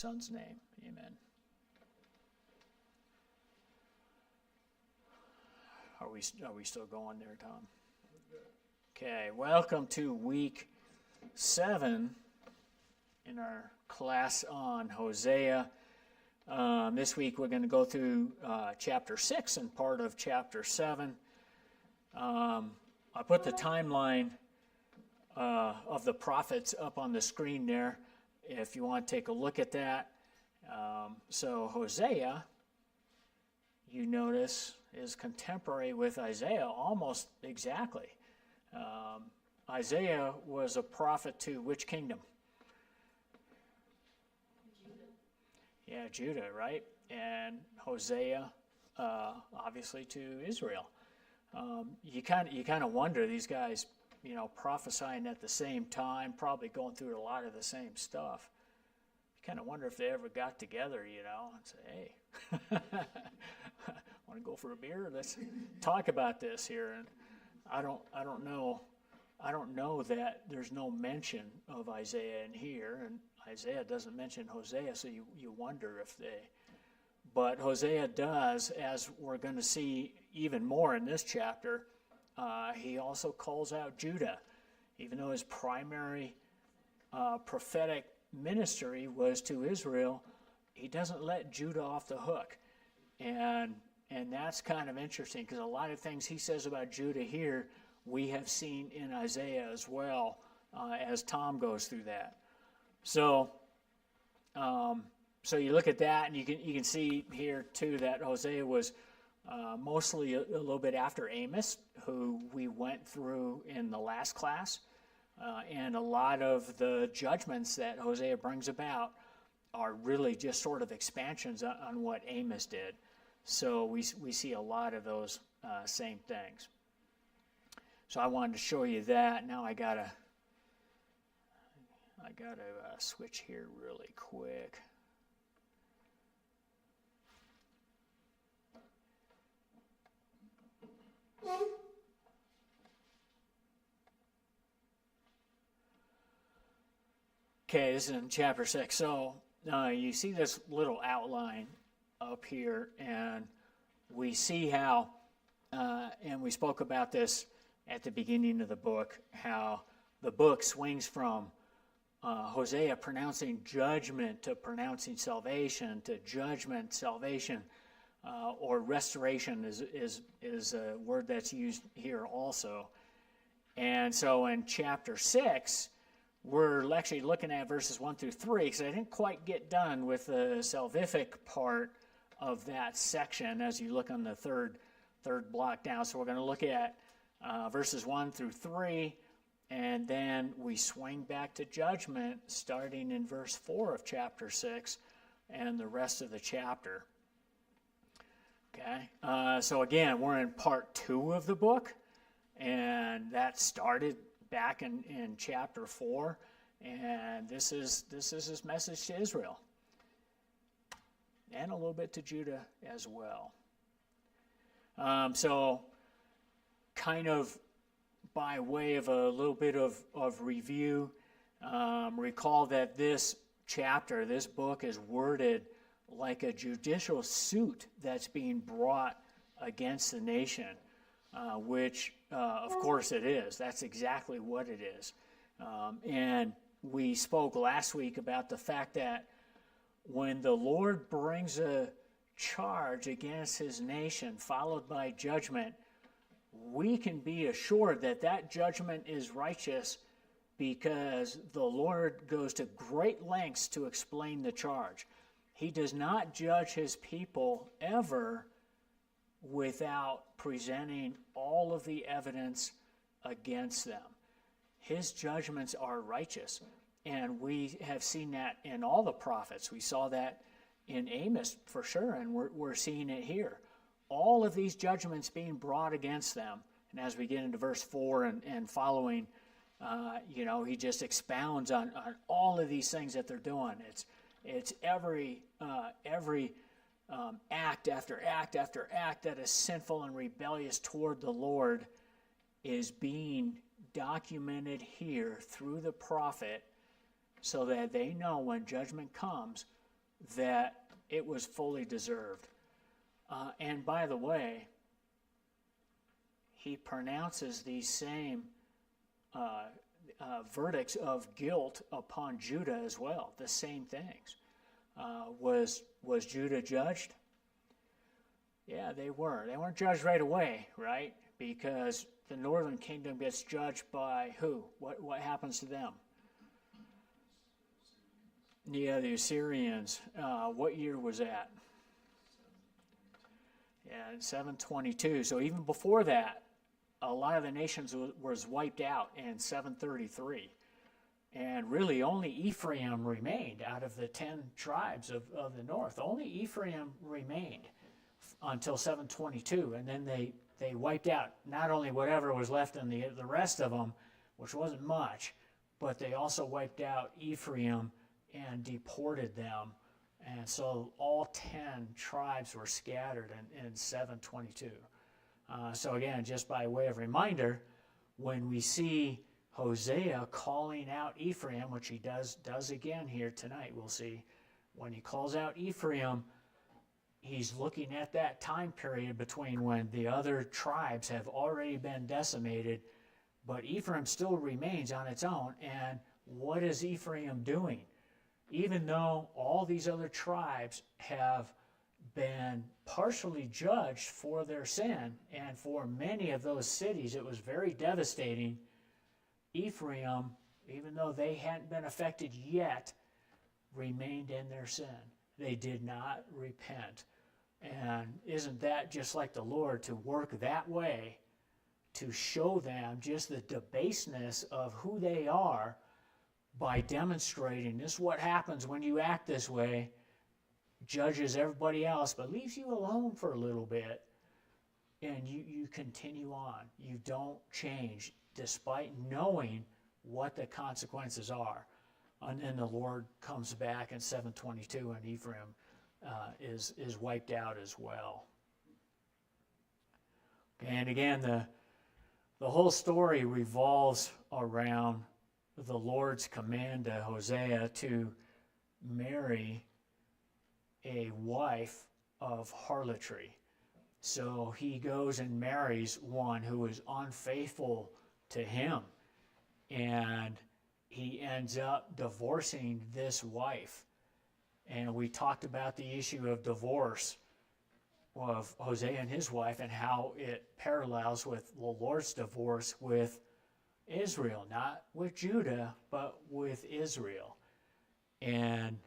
Son's name, amen. Are we still going there, Tom? Okay, welcome to week 7 in our class on Hosea. This week we're going to go through chapter 6 and part of chapter 7. I put the timeline of the prophets up on the screen there if you want to take a look at that. So Hosea, you notice, is contemporary with Isaiah almost exactly. Isaiah was a prophet to which kingdom? Yeah, Judah, right? And Hosea, obviously, to Israel. You kind of wonder, these guys, prophesying at the same time, probably going through a lot of the same stuff. You kind of wonder if they ever got together, and say, hey, want to go for a beer? Let's talk about this here. And I don't know that there's no mention of Isaiah in here, and Isaiah doesn't mention Hosea, so you wonder if they. But Hosea does, as we're going to see even more in this chapter. He also calls out Judah, even though his primary prophetic ministry was to Israel. He doesn't let Judah off the hook, and that's kind of interesting because a lot of things he says about Judah here we have seen in Isaiah as well, as Tom goes through that. So you look at that, and you can see here too that Hosea was mostly a little bit after Amos, who we went through in the last class, and a lot of the judgments that Hosea brings about are really just sort of expansions on what Amos did. So we see a lot of those same things. So I wanted to show you that. Now I gotta switch here really quick. Okay, this is in chapter 6. So you see this little outline up here, and we see how, and we spoke about this at the beginning of the book, how the book swings from Hosea pronouncing judgment to pronouncing salvation to judgment, salvation, or restoration is a word that's used here also. And so in chapter 6, we're actually looking at verses 1 through 3, because I didn't quite get done with the salvific part of that section as you look on the third block down. So we're going to look at verses 1 through 3, and then we swing back to judgment starting in verse 4 of chapter 6 and the rest of the chapter. Okay, so again, we're in part 2 of the book, and that started back in chapter 4, and this is his message to Israel, and a little bit to Judah as well. So kind of by way of a little bit of review, recall that this chapter, this book, is worded like a judicial suit that's being brought against the nation, which of course it is. That's exactly what it is. And we spoke last week about the fact that when the Lord brings a charge against his nation followed by judgment, we can be assured that that judgment is righteous because the Lord goes to great lengths to explain the charge. He does not judge his people ever without presenting all of the evidence against them. His judgments are righteous, and we have seen that in all the prophets. We saw that in Amos for sure, and we're seeing it here. All of these judgments being brought against them, and as we get into verse 4 and following, he just expounds on all of these things that they're doing. It's every act after act after act that is sinful and rebellious toward the Lord is being documented here through the prophet so that they know when judgment comes that it was fully deserved. And by the way, he pronounces these same verdicts of guilt upon Judah as well, the same things. Was Judah judged? Yeah, they were. They weren't judged right away, right? Because the northern kingdom gets judged by who? What happens to them? Yeah, the Assyrians. What year was that? Yeah, 722. So even before that, a lot of the nations was wiped out in 733. And really only Ephraim remained out of the 10 tribes of the north. Only Ephraim remained until 722. And then they wiped out not only whatever was left in the rest of them, which wasn't much, but they also wiped out Ephraim and deported them. And so all 10 tribes were scattered in 722. So again, just by way of reminder, when we see Hosea calling out Ephraim, which he does again here tonight, we'll see, when he calls out Ephraim, he's looking at that time period between when the other tribes have already been decimated, but Ephraim still remains on its own. And what is Ephraim doing? Even though all these other tribes have been partially judged for their sin, and for many of those cities it was very devastating, Ephraim, even though they hadn't been affected yet, remained in their sin. They did not repent. And isn't that just like the Lord to work that way to show them just the debaseness of who they are by demonstrating this is what happens when you act this way, judges everybody else, but leaves you alone for a little bit, and you continue on. You don't change despite knowing what the consequences are. And then the Lord comes back in 722, and Ephraim is wiped out as well. And again, the whole story revolves around the Lord's command to Hosea to marry a wife of harlotry. So he goes and marries one who is unfaithful to him, and he ends up divorcing this wife. And we talked about the issue of divorce of Hosea and his wife and how it parallels with the Lord's divorce with Israel, not with Judah, but with Israel. And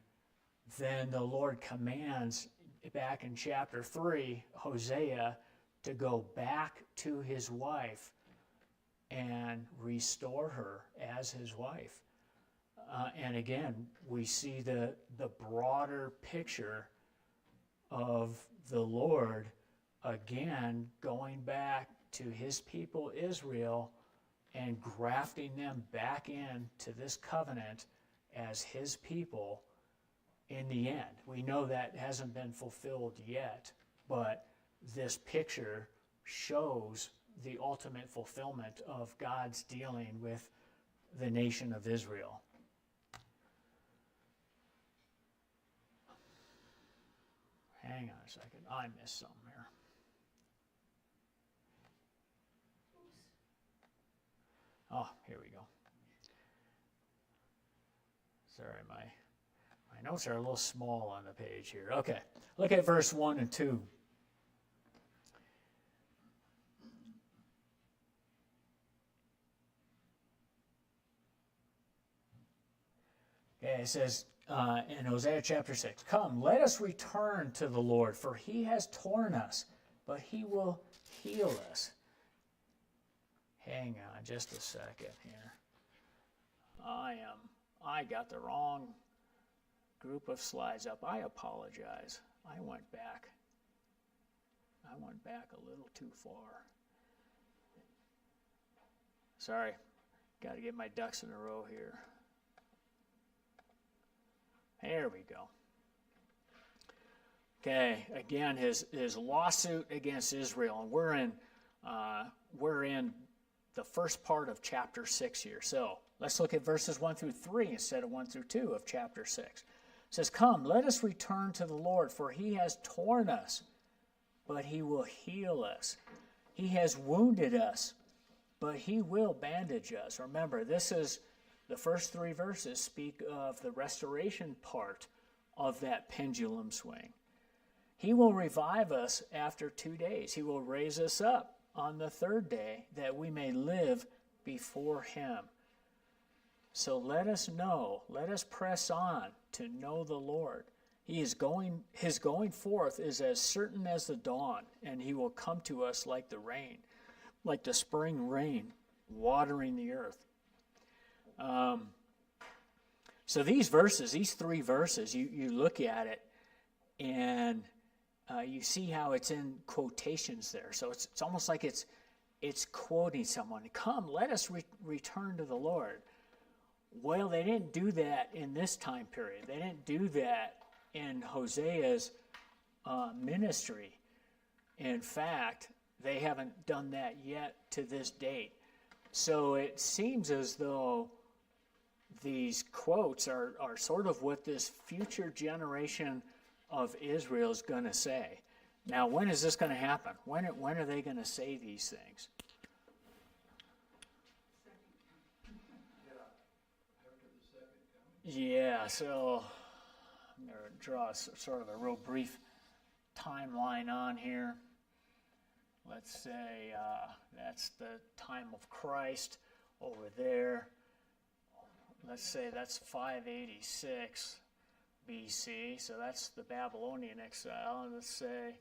then the Lord commands back in chapter 3, Hosea to go back to his wife and restore her as his wife. And again, we see the broader picture of the Lord again going back to his people Israel and grafting them back into this covenant as his people in the end. We know that hasn't been fulfilled yet, but this picture shows the ultimate fulfillment of God's dealing with the nation of Israel. Hang on a second. I missed something here. Oh, here we go. Sorry, my notes are a little small on the page here. Okay, look at verse 1 and 2. Okay, it says in Hosea chapter 6, "Come, let us return to the Lord, for he has torn us, but he will heal us." Hang on just a second here. I got the wrong group of slides up. I apologize. I went back a little too far. Sorry. Got to get my ducks in a row here. There we go. Okay, again, his lawsuit against Israel, and we're in the first part of chapter 6 here. So let's look at verses 1 through 3 instead of 1 through 2 of chapter 6. says, "Come, let us return to the Lord, for he has torn us, but he will heal us. He has wounded us, but he will bandage us." Remember, this is the first 3 verses speak of the restoration part of that pendulum swing. He will revive us after 2 days. He will raise us up on the 3rd day, that we may live before him. So let us know, let us press on to know the Lord. His going forth is as certain as the dawn, and he will come to us like the rain, like the spring rain, watering the earth. So these verses, these 3 verses, you look at it, and you see how it's in quotations there. So it's almost like it's quoting someone. Come, let us return to the Lord. Well, they didn't do that in this time period. They didn't do that in Hosea's ministry. In fact, they haven't done that yet to this date. So it seems as though these quotes are sort of what this future generation of Israel is going to say. Now, when is this going to happen? When are they going to say these things? Yeah, so I'm going to draw sort of a real brief timeline on here. Let's say that's the time of Christ over there. Let's say that's 586 BC, so that's the Babylonian exile. And let's say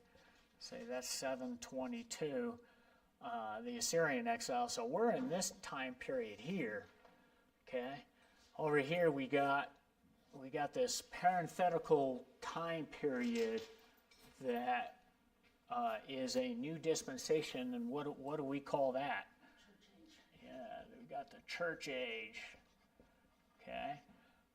that's 722, the Assyrian exile. So we're in this time period here, okay? Over here we got this parenthetical time period that is a new dispensation, and what do we call that? Yeah, we got the church age. Okay,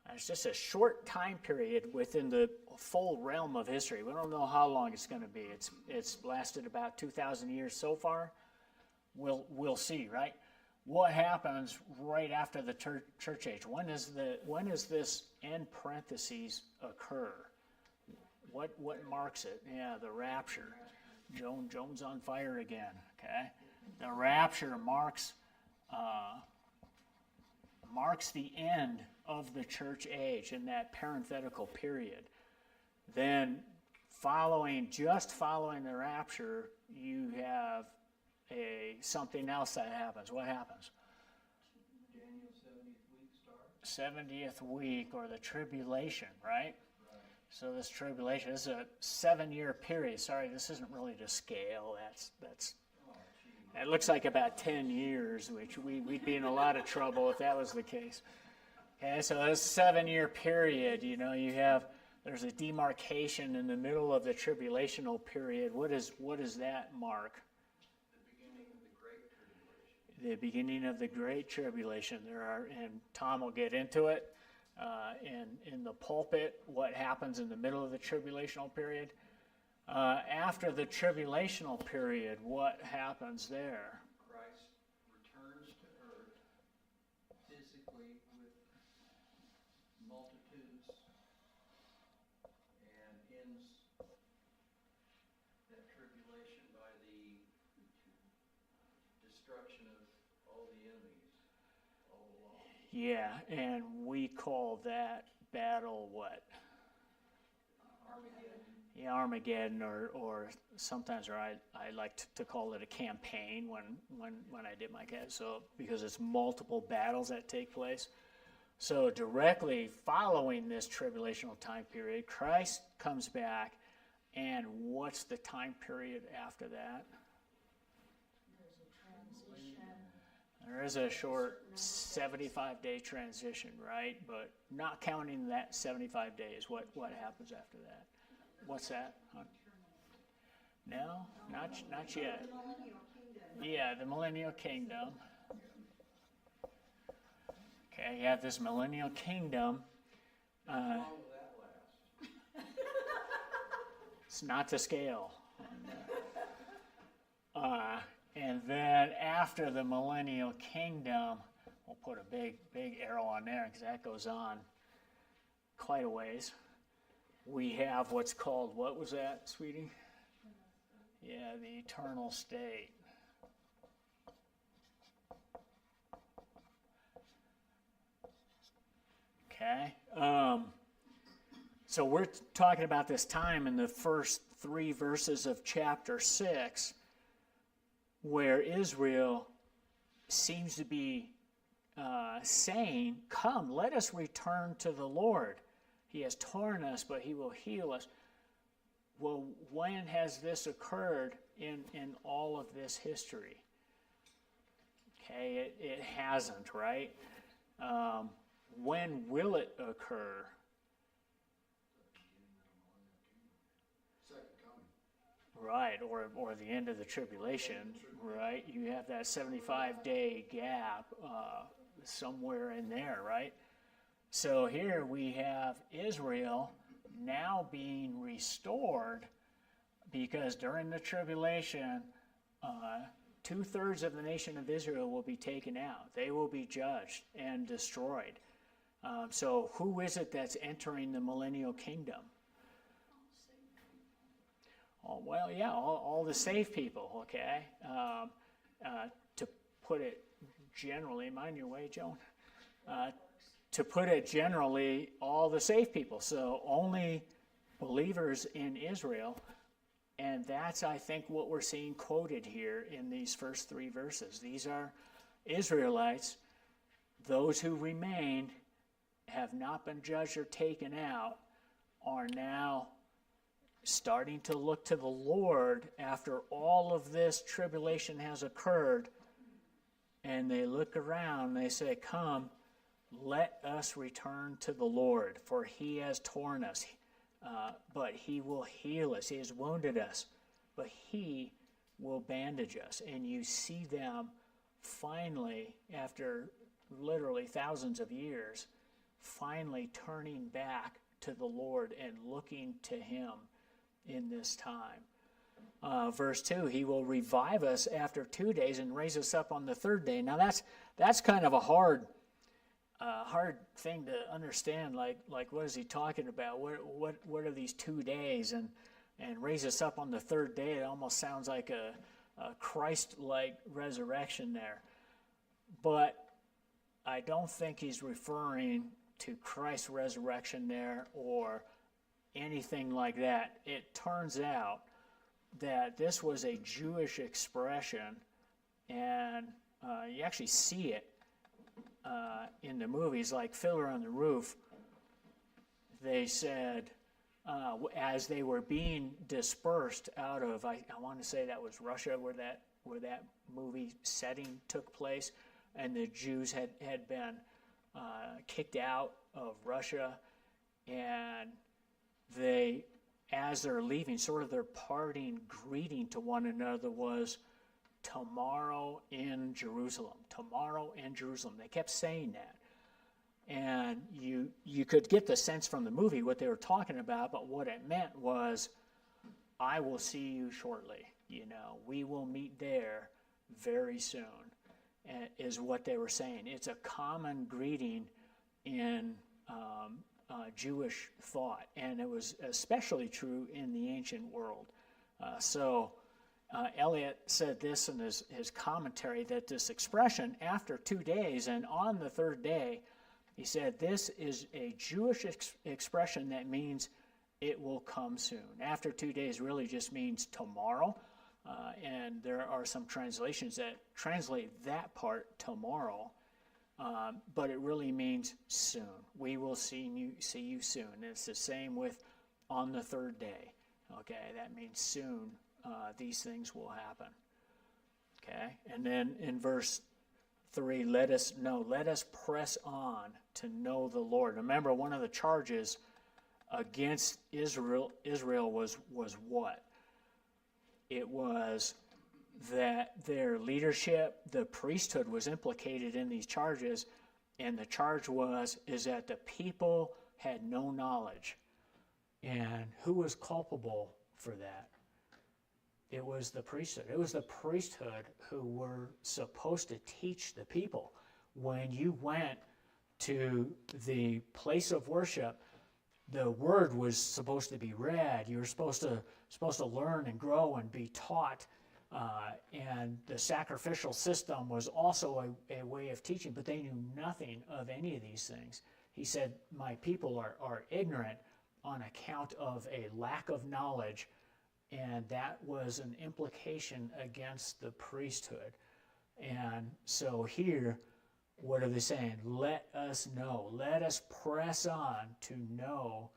and it's just a short time period within the full realm of history. We don't know how long it's going to be. It's lasted about 2,000 years so far. We'll see, right? What happens right after the church age? When does this end parentheses occur? What marks it? Yeah, the rapture. Joan's on fire again. Okay, the rapture marks the end of the church age in that parenthetical period. Then following the rapture, you have something else that happens. What happens? Daniel's 70th week starts. 70th week, or the tribulation, right? So this tribulation, this is a 7-year period. Sorry, this isn't really to scale. That's it looks like about 10 years, which we'd be in a lot of trouble if that was the case. Okay, so this 7-year period, there's a demarcation in the middle of the tribulational period. What does that mark? The beginning of the Great Tribulation. The beginning of the Great Tribulation. And Tom will get into it in the pulpit, what happens in the middle of the tribulational period. After the tribulational period, what happens there? Christ returns to earth physically with multitudes and ends that tribulation by the destruction of all the enemies all along. Yeah, and we call that battle what? Armageddon. Yeah, Armageddon, or sometimes, I like to call it a campaign when I did my case. So because it's multiple battles that take place. So directly following this tribulational time period, Christ comes back, and what's the time period after that? There's a transition. There is a short 75-day transition, right? But not counting that 75 days, what happens after that? What's that? No, not yet. The millennial kingdom. Yeah, the millennial kingdom. Okay, you have this millennial kingdom. How long will that last? It's not to scale. And then after the millennial kingdom, we'll put a big arrow on there because that goes on quite a ways. we have what's called, what was that, sweetie? Yeah, the eternal state. Okay. So we're talking about this time in the first 3 verses of chapter 6, where Israel seems to be saying, come, let us return to the Lord. He has torn us, but he will heal us. Well, when has this occurred in all of this history? Okay, it hasn't, right? When will it occur? Second coming. Right, or the end of the tribulation, right? You have that 75-day gap somewhere in there, right? So here we have Israel now being restored because during the tribulation, 2/3 of the nation of Israel will be taken out. They will be judged and destroyed. So who is it that's entering the millennial kingdom? Oh, well, yeah, all the saved people, okay? To put it generally, mind your way, Joan. To put it generally, all the saved people. So only believers in Israel. And that's, I think, what we're seeing quoted here in these first 3 verses. These are Israelites. Those who remained, have not been judged or taken out, are now starting to look to the Lord after all of this tribulation has occurred. And they look around and they say, come, let us return to the Lord, for he has torn us, but he will heal us. He has wounded us, but he will bandage us. And you see them finally, after literally thousands of years, finally turning back to the Lord and looking to him in this time. Verse 2, he will revive us after 2 days and raise us up on the 3rd day. Now that's kind of a hard thing to understand. Like what is he talking about? What are these 2 days and raise us up on the 3rd day? It almost sounds like a Christ-like resurrection there. But I don't think he's referring to Christ's resurrection there or anything like that. It turns out that this was a Jewish expression, and you actually see it in the movies, like Fiddler on the Roof. They said, as they were being dispersed out of, I want to say that was Russia, where that movie setting took place, and the Jews had been kicked out of Russia, and they, as they're leaving, sort of their parting greeting to one another was, tomorrow in Jerusalem, tomorrow in Jerusalem. They kept saying that. And you could get the sense from the movie what they were talking about, but what it meant was, I will see you shortly. We will meet there very soon, is what they were saying. It's a common greeting in Jewish thought, and it was especially true in the ancient world. Eliot said this in his commentary, that this expression, after 2 days and on the 3rd day, he said this is a Jewish expression that means it will come soon. After 2 days really just means tomorrow, and there are some translations that translate that part tomorrow, but it really means soon. We will see you soon. It's the same with on the 3rd day. Okay, that means soon these things will happen. Okay, and then in verse 3, let us press on to know the Lord. Remember, one of the charges against Israel was what? It was that their leadership, the priesthood, was implicated in these charges, and the charge is that the people had no knowledge. And who was culpable for that? It was the priesthood. It was the priesthood who were supposed to teach the people. When you went to the place of worship, the word was supposed to be read. You were supposed to learn and grow and be taught. And the sacrificial system was also a way of teaching, but they knew nothing of any of these things. He said, my people are ignorant on account of a lack of knowledge, and that was an implication against the priesthood. And so here, what are they saying? Let us know. Let us press on to know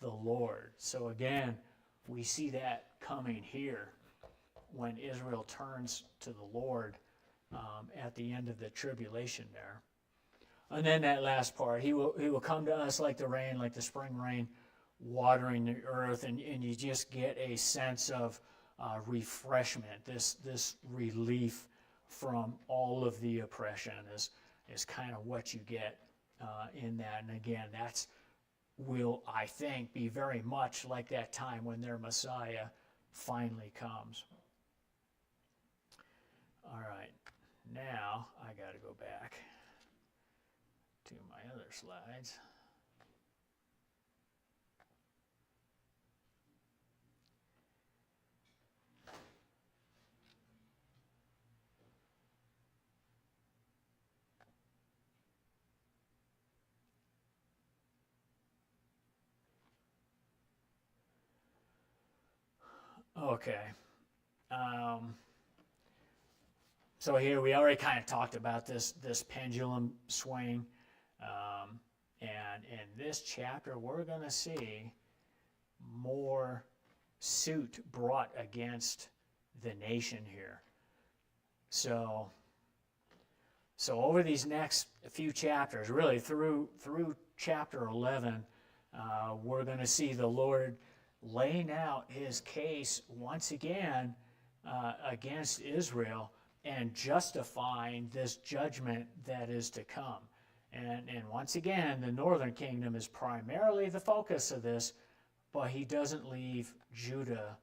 the Lord. So again, we see that coming here when Israel turns to the Lord at the end of the tribulation there. And then that last part, he will come to us like the rain, like the spring rain, watering the earth, and you just get a sense of refreshment, this relief from all of the oppression is kind of what you get in that. And again, will, I think, be very much like that time when their Messiah finally comes. All right, now I got to go back to my other slides. Okay. So here we already kind of talked about this pendulum swing. And in this chapter, we're going to see more suit brought against the nation here. So over these next few chapters, really through chapter 11, we're going to see the Lord laying out his case once again against Israel and justifying this judgment that is to come. And once again, the northern kingdom is primarily the focus of this, but he doesn't leave Judah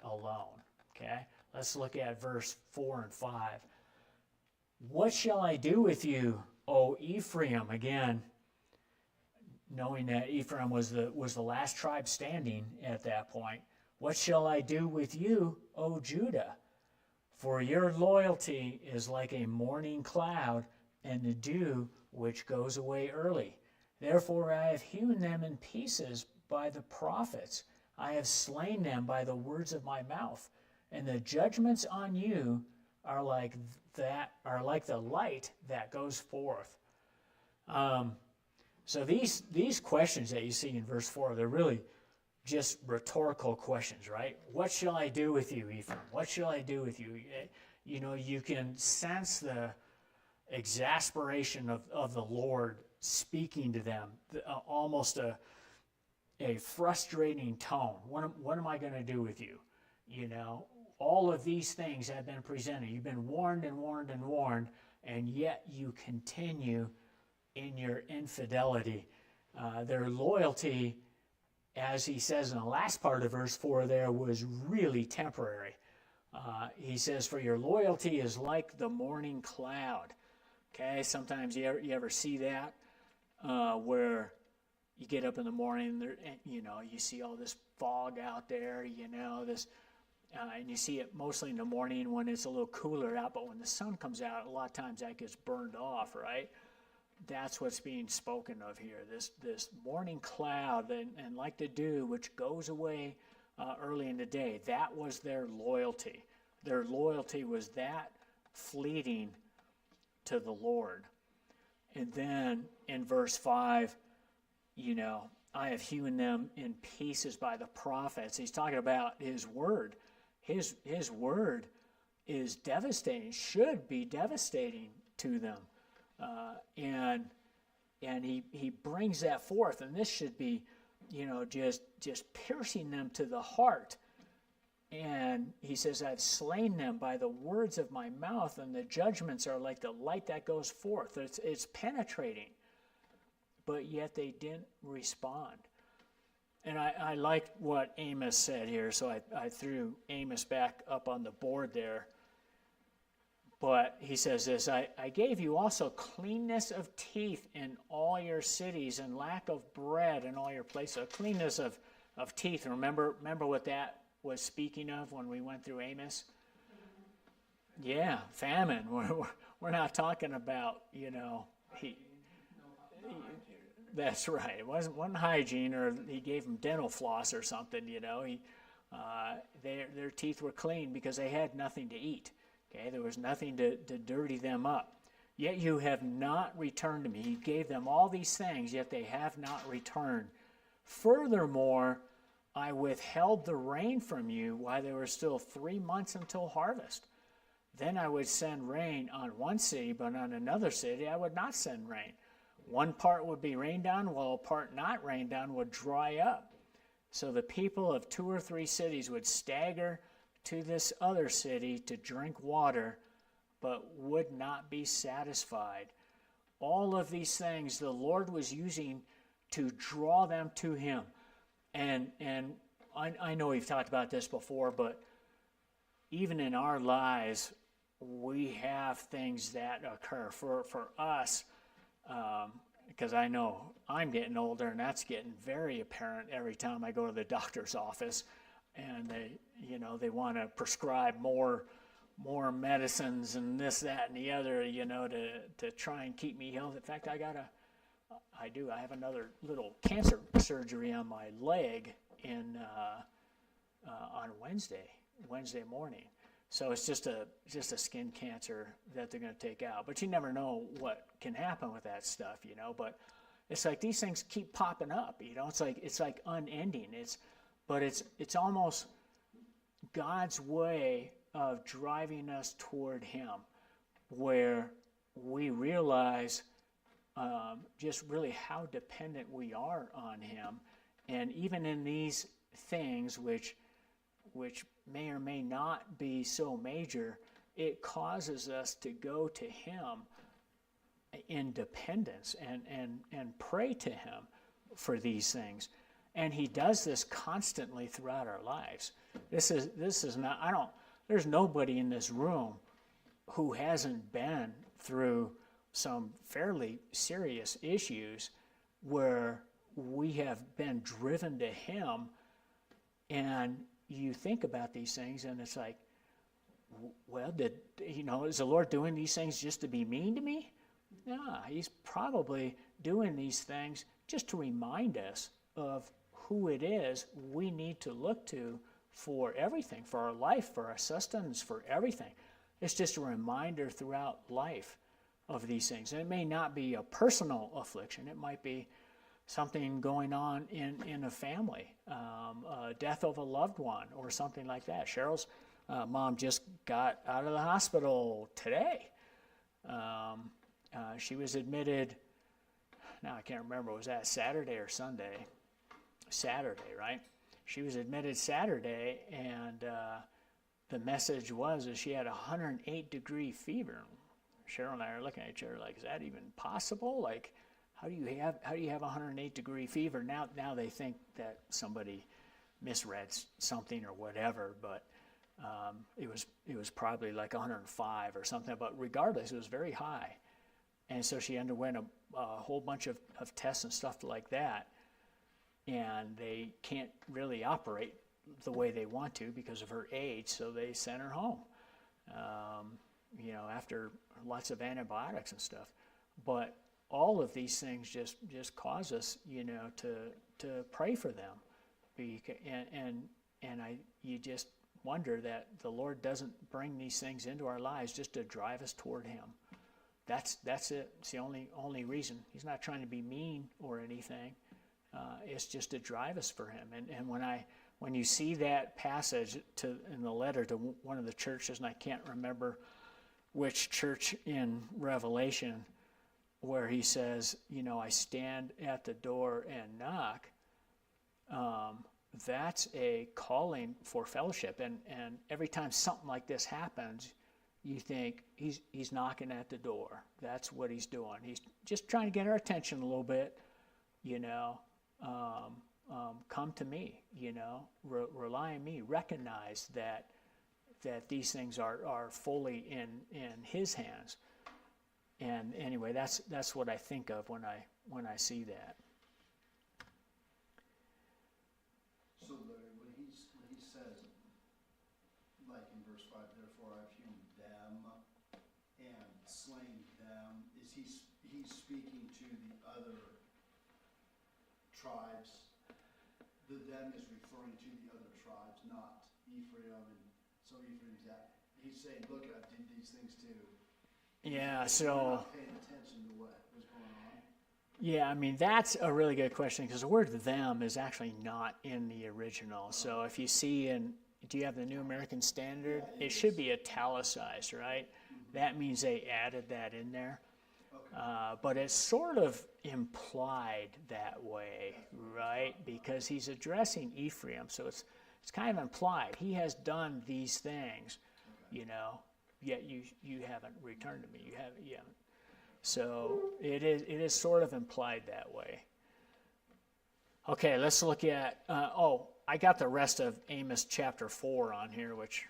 alone. Okay? Let's look at verse 4 and 5. What shall I do with you, O Ephraim? Again, knowing that Ephraim was the last tribe standing at that point. What shall I do with you, O Judah? For your loyalty is like a morning cloud, and the dew which goes away early. Therefore I have hewn them in pieces by the prophets. I have slain them by the words of my mouth. And the judgments on you are like the light that goes forth. So these questions that you see in verse 4, they're really just rhetorical questions, right? What shall I do with you, Ephraim? What shall I do with you? You know, you can sense the exasperation of the Lord speaking to them, almost a frustrating tone. What am I going to do with you? You know, all of these things have been presented. You've been warned and warned and warned, and yet you continue in your infidelity. Their loyalty, as he says in the last part of verse 4 there, was really temporary. He says, for your loyalty is like the morning cloud. Okay, sometimes you ever see that, where you get up in the morning, you know, you see all this fog out there, you know, and you see it mostly in the morning when it's a little cooler out, but when the sun comes out, a lot of times that gets burned off, right? That's what's being spoken of here, this morning cloud, and like the dew, which goes away early in the day. That was their loyalty. Their loyalty was that fleeting to the Lord. And then in verse 5, you know, I have hewn them in pieces by the prophets. He's talking about his word. His word is devastating, should be devastating to them. And he brings that forth, and this should be, you know, just piercing them to the heart. And he says, I've slain them by the words of my mouth, and the judgments are like the light that goes forth. It's penetrating, but yet they didn't respond. And I like what Amos said here, so I threw Amos back up on the board there. But he says this, I gave you also cleanness of teeth in all your cities and lack of bread in all your places. So cleanness of teeth. Remember what that was speaking of when we went through Amos? Yeah, famine. We're not talking about, that's right. It wasn't hygiene, or he gave them dental floss or something, their teeth were clean because they had nothing to eat. Okay, there was nothing to dirty them up. Yet you have not returned to me. He gave them all these things, yet they have not returned. Furthermore, I withheld the rain from you while there were still 3 months until harvest. Then I would send rain on one city, but on another city I would not send rain. One part would be rained on, while a part not rained on would dry up. So the people of 2 or 3 cities would stagger to this other city to drink water, but would not be satisfied. All of these things the Lord was using to draw them to him. And I know we've talked about this before, but even in our lives, we have things that occur. For us, because I know I'm getting older, and that's getting very apparent every time I go to the doctor's office, and they want to prescribe more medicines and this, that, and the other, to try and keep me healthy. In fact, I have another little cancer surgery on my leg on Wednesday morning. So it's just a skin cancer that they're going to take out. But you never know what can happen with that stuff, But it's like these things keep popping up, It's like unending. It's almost God's way of driving us toward him, where we realize just really how dependent we are on him. And even in these things, which may or may not be so major, it causes us to go to him in dependence and pray to him for these things. And he does this constantly throughout our lives. This is not, there's nobody in this room who hasn't been through some fairly serious issues where we have been driven to him. And you think about these things and it's like, well, is the Lord doing these things just to be mean to me? No, he's probably doing these things just to remind us of who it is we need to look to for everything, for our life, for our sustenance, for everything. It's just a reminder throughout life of these things. And it may not be a personal affliction. It might be something going on in a family, death of a loved one or something like that. Cheryl's mom just got out of the hospital today. She was admitted, now I can't remember, was that Saturday or Sunday? Saturday, right? She was admitted Saturday, and the message was that she had a 108-degree fever. Cheryl and I are looking at each other like, is that even possible? Like, how do you have a 108-degree fever? Now they think that somebody misread something or whatever, but it was probably like 105 or something. But regardless, it was very high, and so she underwent a whole bunch of tests and stuff like that, and they can't really operate the way they want to because of her age, so they sent her home. After lots of antibiotics and stuff, but all of these things just cause us, to pray for them, you just wonder that the Lord doesn't bring these things into our lives just to drive us toward him. That's it. It's the only reason. He's not trying to be mean or anything. It's just to drive us for him. And when you see that passage in the letter to one of the churches, and I can't remember which church in Revelation, where he says, I stand at the door and knock, that's a calling for fellowship. And every time something like this happens, you think he's knocking at the door. That's what he's doing. He's just trying to get our attention a little bit, come to me, rely on me, recognize that that these things are fully in His hands. And anyway, that's what I think of when I see that. So Larry, when he says, like in verse 5, therefore I've hewn them and slain them, is he's speaking to the other tribes? The them is referring to the other tribes, not Ephraim. And so Ephraim's that. He's saying, look, I did these things too. Yeah, We're so not paying attention to what was going on. yeah, I mean, that's a really good question because the word them is actually not in the original. So if you see do you have the New American Standard? Yeah, It should be italicized, right? That means they added that in there. Okay. But it's sort of implied that way, right? Because he's addressing Ephraim, so it's kind of implied. He has done these things, yet you haven't returned to me. You haven't. So it is sort of implied that way. Okay, let's look at, I got the rest of Amos chapter 4 on here, which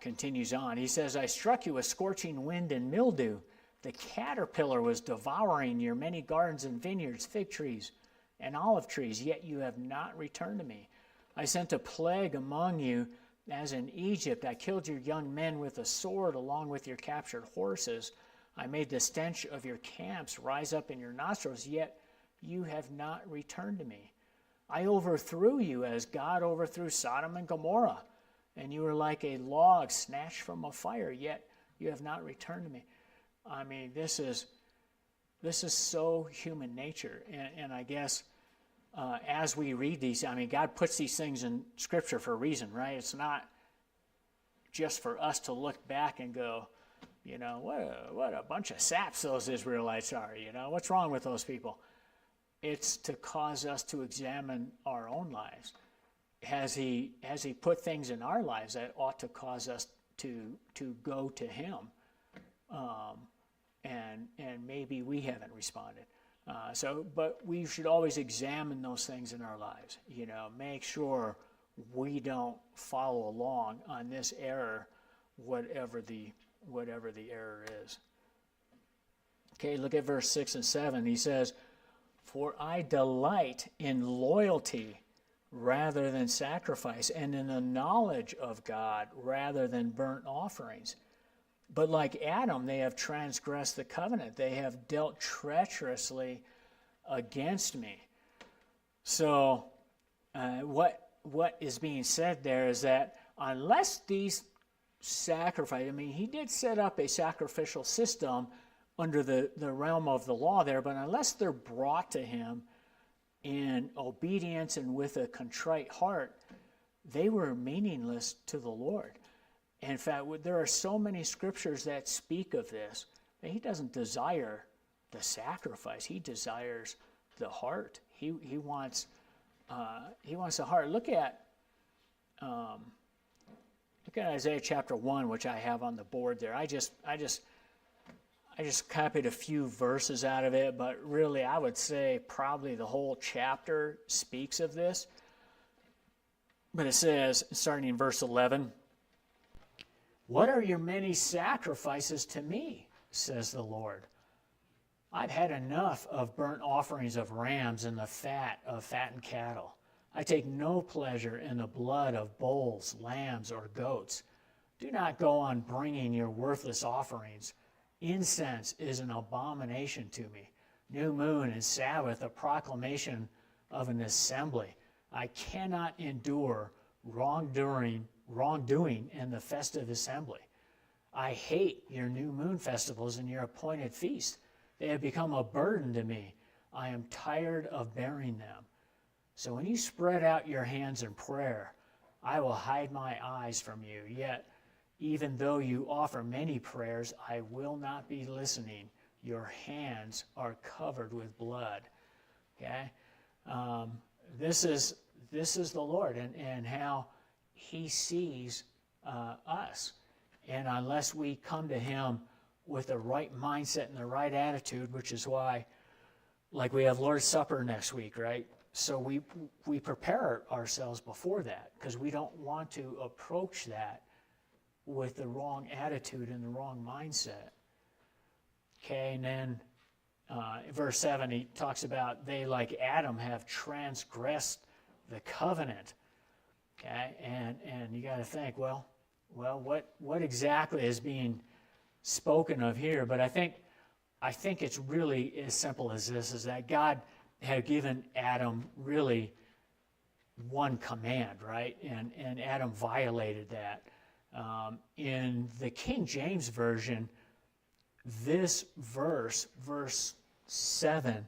continues on. He says, I struck you with scorching wind and mildew. The caterpillar was devouring your many gardens and vineyards, fig trees, and olive trees, yet you have not returned to me. I sent a plague among you, as in Egypt. I killed your young men with a sword along with your captured horses. I made the stench of your camps rise up in your nostrils, yet you have not returned to me. I overthrew you as God overthrew Sodom and Gomorrah, and you were like a log snatched from a fire, yet you have not returned to me. I mean, this is so human nature, and I guess as we read these, I mean, God puts these things in Scripture for a reason, right? It's not just for us to look back and go, what a bunch of saps those Israelites are, what's wrong with those people? It's to cause us to examine our own lives. Has he put things in our lives that ought to cause us to go to Him? And maybe we haven't responded. But we should always examine those things in our lives. Make sure we don't follow along on this error, whatever the error is. Okay, look at verse 6 and 7. He says, for I delight in loyalty rather than sacrifice, and in the knowledge of God rather than burnt offerings. But like Adam, they have transgressed the covenant. They have dealt treacherously against me. So what is being said there is that unless these sacrifice, he did set up a sacrificial system under the realm of the law there, but unless they're brought to Him in obedience and with a contrite heart, they were meaningless to the Lord. In fact, there are so many scriptures that speak of this, that He doesn't desire the sacrifice. He desires the heart. He wants the heart. Look at Isaiah chapter 1, which I have on the board there. I just copied a few verses out of it, but really I would say probably the whole chapter speaks of this. But it says, starting in verse 11, what are your many sacrifices to me, says the Lord? I've had enough of burnt offerings of rams and the fat of fattened cattle. I take no pleasure in the blood of bulls, lambs, or goats. Do not go on bringing your worthless offerings. Incense is an abomination to me. New moon and Sabbath, a proclamation of an assembly. I cannot endure wrongdoing in the festive assembly. I hate your new moon festivals and your appointed feasts. They have become a burden to me. I am tired of bearing them. So when you spread out your hands in prayer, I will hide my eyes from you. Yet, even though you offer many prayers, I will not be listening. Your hands are covered with blood. Okay? This is the Lord and how He sees us. And unless we come to Him with the right mindset and the right attitude, which is why, like we have Lord's Supper next week, right? So we prepare ourselves before that because we don't want to approach that with the wrong attitude and the wrong mindset. Okay, and then verse 7, he talks about they, like Adam, have transgressed the covenant. Okay, and you got to think, well, what exactly is being spoken of here? But I think it's really as simple as this: is that God had given Adam really one command, right? And Adam violated that. In the King James Version, this verse 7,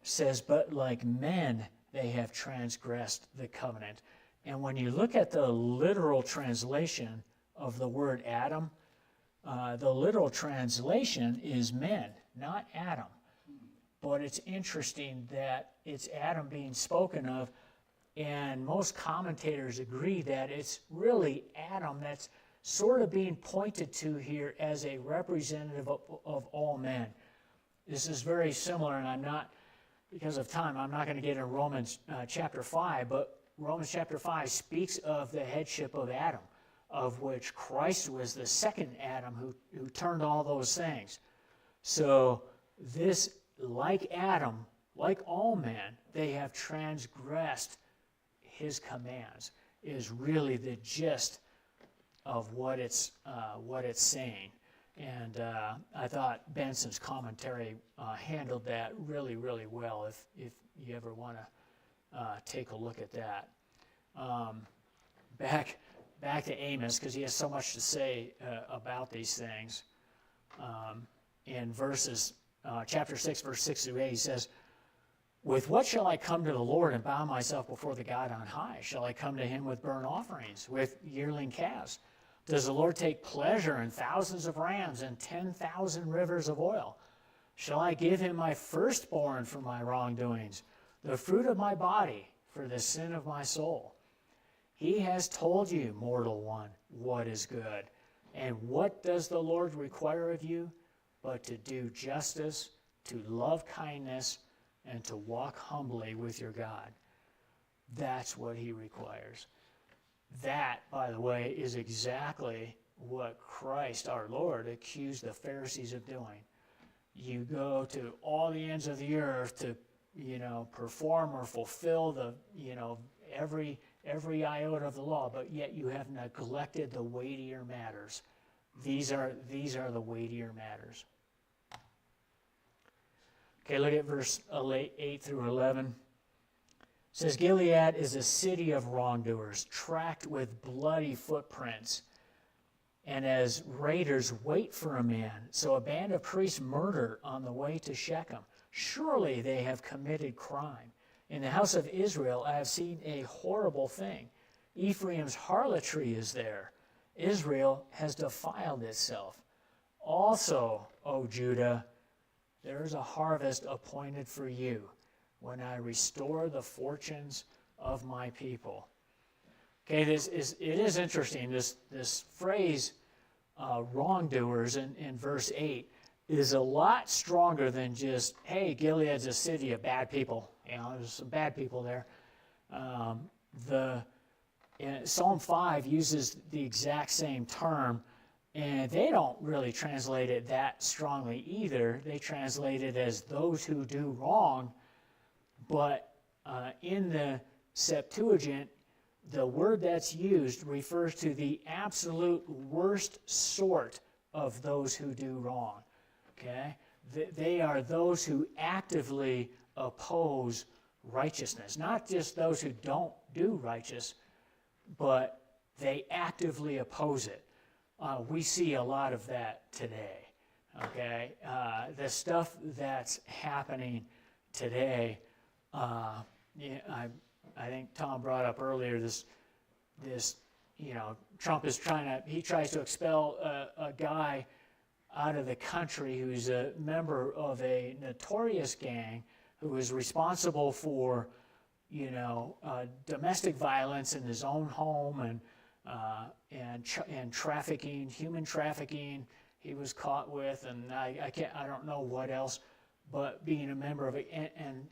says, "But like men, they have transgressed the covenant." And when you look at the literal translation of the word Adam, the literal translation is men, not Adam. But it's interesting that it's Adam being spoken of, and most commentators agree that it's really Adam that's sort of being pointed to here as a representative of all men. This is very similar, and I'm not, because of time, I'm not going to get into Romans chapter 5, but Romans chapter 5 speaks of the headship of Adam, of which Christ was the second Adam who turned all those things. So this, like Adam, like all men, they have transgressed his commands, is really the gist of what it's saying. And I thought Benson's commentary handled that really, really well. If you ever want to take a look at that. Back to Amos, because he has so much to say about these things. In chapter 6, verse 6 through 8, he says, "With what shall I come to the Lord and bow myself before the God on high? Shall I come to him with burnt offerings, with yearling calves? Does the Lord take pleasure in thousands of rams and 10,000 rivers of oil? Shall I give him my firstborn for my wrongdoings, the fruit of my body for the sin of my soul? He has told you, mortal one, what is good. And what does the Lord require of you? But to do justice, to love kindness, and to walk humbly with your God." That's what he requires. That, by the way, is exactly what Christ, our Lord, accused the Pharisees of doing. You go to all the ends of the earth to, perform or fulfill the, every iota of the law, but yet you have neglected the weightier matters. These are the weightier matters. Okay, look at verse 8 through 11. It says, "Gilead is a city of wrongdoers, tracked with bloody footprints. And as raiders wait for a man, so a band of priests murder on the way to Shechem. Surely they have committed crime. In the house of Israel I have seen a horrible thing. Ephraim's harlotry is there. Israel has defiled itself. Also, O Judah, there is a harvest appointed for you, when I restore the fortunes of my people." Okay, it is interesting. This phrase, wrongdoers, in verse 8, is a lot stronger than just, hey, Gilead's a city of bad people. There's some bad people there. Psalm 5 uses the exact same term, and they don't really translate it that strongly either. They translate it as those who do wrong. But in the Septuagint, the word that's used refers to the absolute worst sort of those who do wrong. Okay? They are those who actively oppose righteousness. Not just those who don't do righteous, but they actively oppose it. We see a lot of that today. Okay? The stuff that's happening today, I think Tom brought up earlier this Trump is tries to expel a guy out of the country who's a member of a notorious gang who is responsible for, domestic violence in his own home and trafficking, human trafficking he was caught with, and I don't know what else. but being a member of it.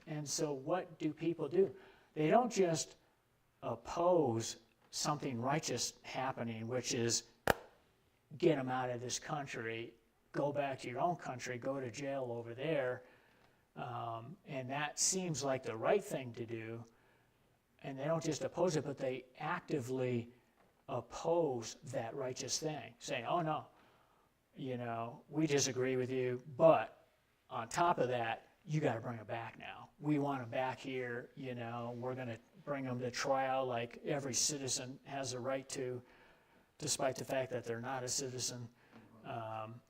And so what do people do? They don't just oppose something righteous happening, which is get them out of this country, go back to your own country, go to jail over there. And that seems like the right thing to do. And they don't just oppose it, but they actively oppose that righteous thing, saying, oh no, we disagree with you, but on top of that, you got to bring them back now. We want them back here, we're going to bring them to trial like every citizen has a right to, despite the fact that they're not a citizen.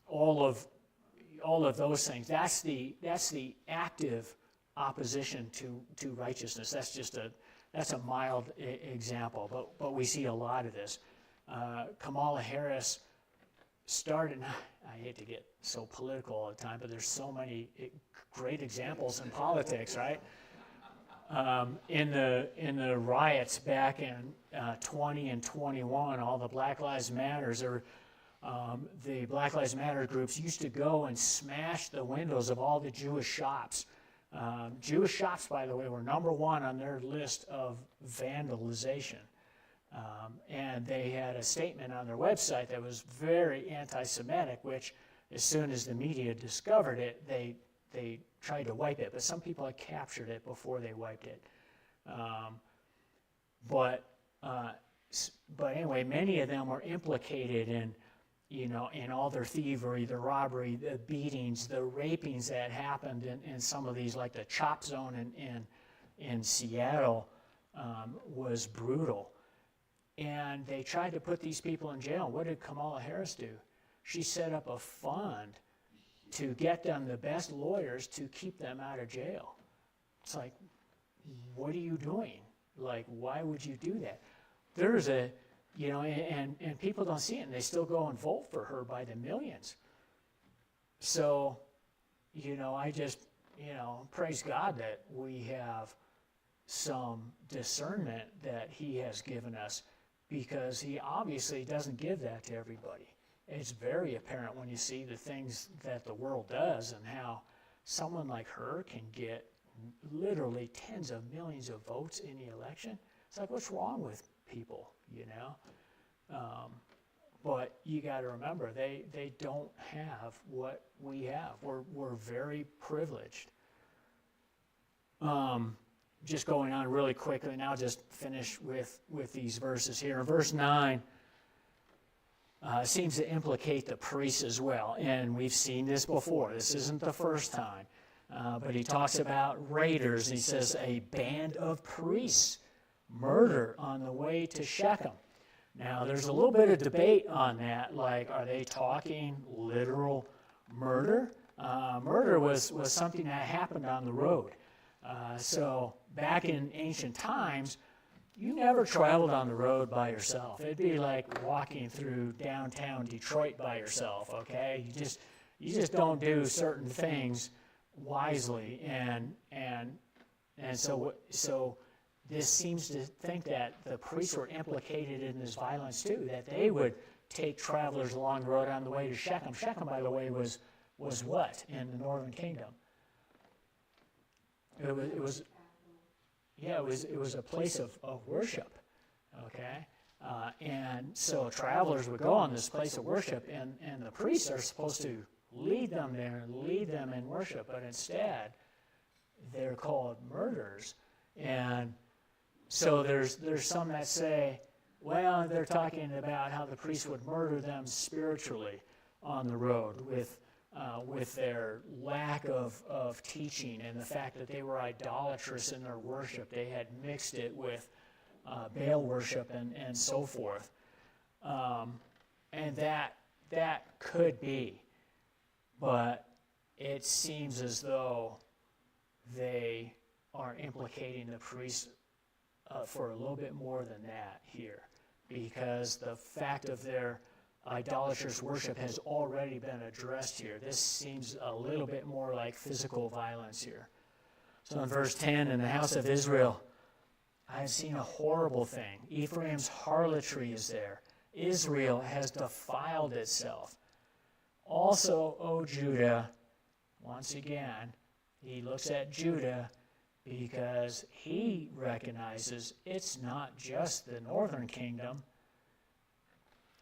All of those things. That's the active opposition to righteousness. That's a mild example, but we see a lot of this. Kamala Harris started. I hate to get so political all the time, but there's so many great examples in politics, right? In the riots back in 20 and 21, all the Black Lives Matters or the Black Lives Matter groups used to go and smash the windows of all the Jewish shops. Jewish shops, by the way, were number one on their list of vandalization. And they had a statement on their website that was very anti-Semitic, which as soon as the media discovered it, they tried to wipe it. But some people had captured it before they wiped it. But anyway, many of them were implicated in all their thievery, the robbery, the beatings, the rapings that happened in some of these, like the Chop Zone in Seattle was brutal. And they tried to put these people in jail. What did Kamala Harris do? She set up a fund to get them the best lawyers to keep them out of jail. It's like, what are you doing? Like, why would you do that? There's and people don't see it, and they still go and vote for her by the millions. So, I just, praise God that we have some discernment that he has given us, because he obviously doesn't give that to everybody. It's very apparent when you see the things that the world does and how someone like her can get literally tens of millions of votes in the election. It's like, what's wrong with people, But you got to remember, they don't have what we have. We're very privileged. Just going on really quickly, and I'll just finish with these verses here. In verse 9, seems to implicate the priests as well, and we've seen this before. This isn't the first time, but he talks about raiders. He says a band of priests murder on the way to Shechem. Now, there's a little bit of debate on that, like, are they talking literal murder? Murder was something that happened on the road. So back in ancient times, you never traveled on the road by yourself. It'd be like walking through downtown Detroit by yourself, okay? You just don't do certain things wisely, and so this seems to think that the priests were implicated in this violence too, that they would take travelers along the road on the way to Shechem. Shechem, by the way, was what in the northern kingdom? It was a place of worship, okay? And so travelers would go on this place of worship, and the priests are supposed to lead them there and lead them in worship, but instead they're called murderers. And so there's some that say, well, they're talking about how the priests would murder them spiritually on the road with their lack of teaching and the fact that they were idolatrous in their worship. They had mixed it with Baal worship and so forth. And that could be, but it seems as though they are implicating the priests for a little bit more than that here, because the fact of their idolatrous worship has already been addressed here. This seems a little bit more like physical violence here. So in verse 10, in the house of Israel, I have seen a horrible thing. Ephraim's harlotry is there. Israel has defiled itself. Also, O Judah, once again, He looks at Judah because he recognizes it's not just the northern kingdom.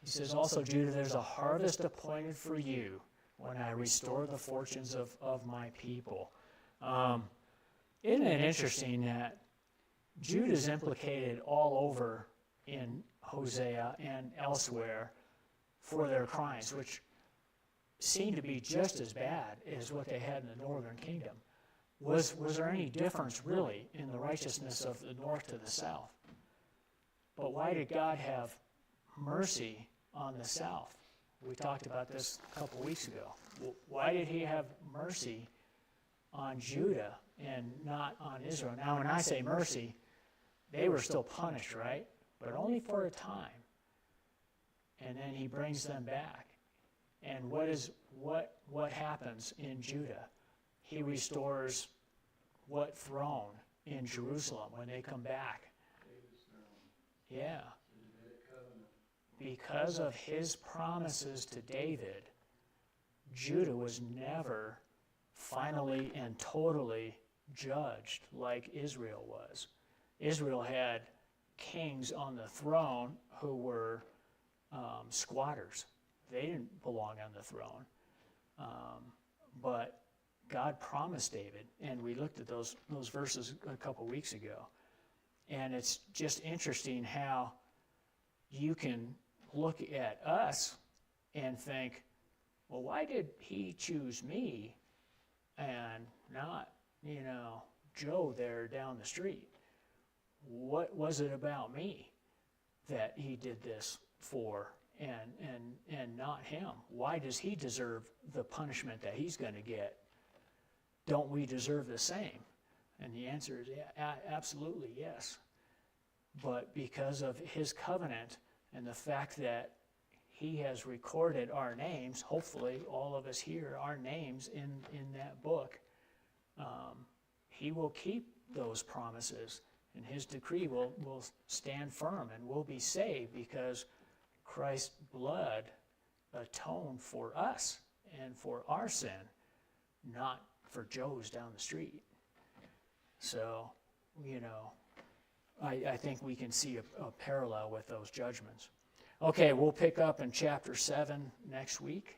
He says also, Judah, there's a harvest appointed for you when I restore the fortunes of my people. Isn't it interesting that Judah's implicated all over in Hosea and elsewhere for their crimes, which seem to be just as bad as what they had in the northern kingdom. Was there any difference really in the righteousness of the north to the south? But why did God have mercy on the south? We talked about this a couple weeks ago. Why did he have mercy on Judah and not on Israel? Now, when I say mercy, they were still punished, right? But only for a time. And then he brings them back. And what happens in Judah? He restores what throne in Jerusalem when they come back? Yeah. Because of his promises to David, Judah was never finally and totally judged like Israel was. Israel had kings on the throne who were squatters. They didn't belong on the throne. But God promised David, and we looked at those verses a couple weeks ago, and it's just interesting how you can look at us and think, well, why did he choose me and not, Joe there down the street? What was it about me that he did this for and not him? Why does he deserve the punishment that he's going to get? Don't we deserve the same? And the answer is absolutely yes. But because of his covenant and the fact that he has recorded our names, hopefully all of us here, our names in that book, he will keep those promises, and his decree will stand firm, and we'll be saved because Christ's blood atoned for us and for our sin, not for Joe's down the street. So, I think we can see a parallel with those judgments. Okay, we'll pick up in chapter 7 next week.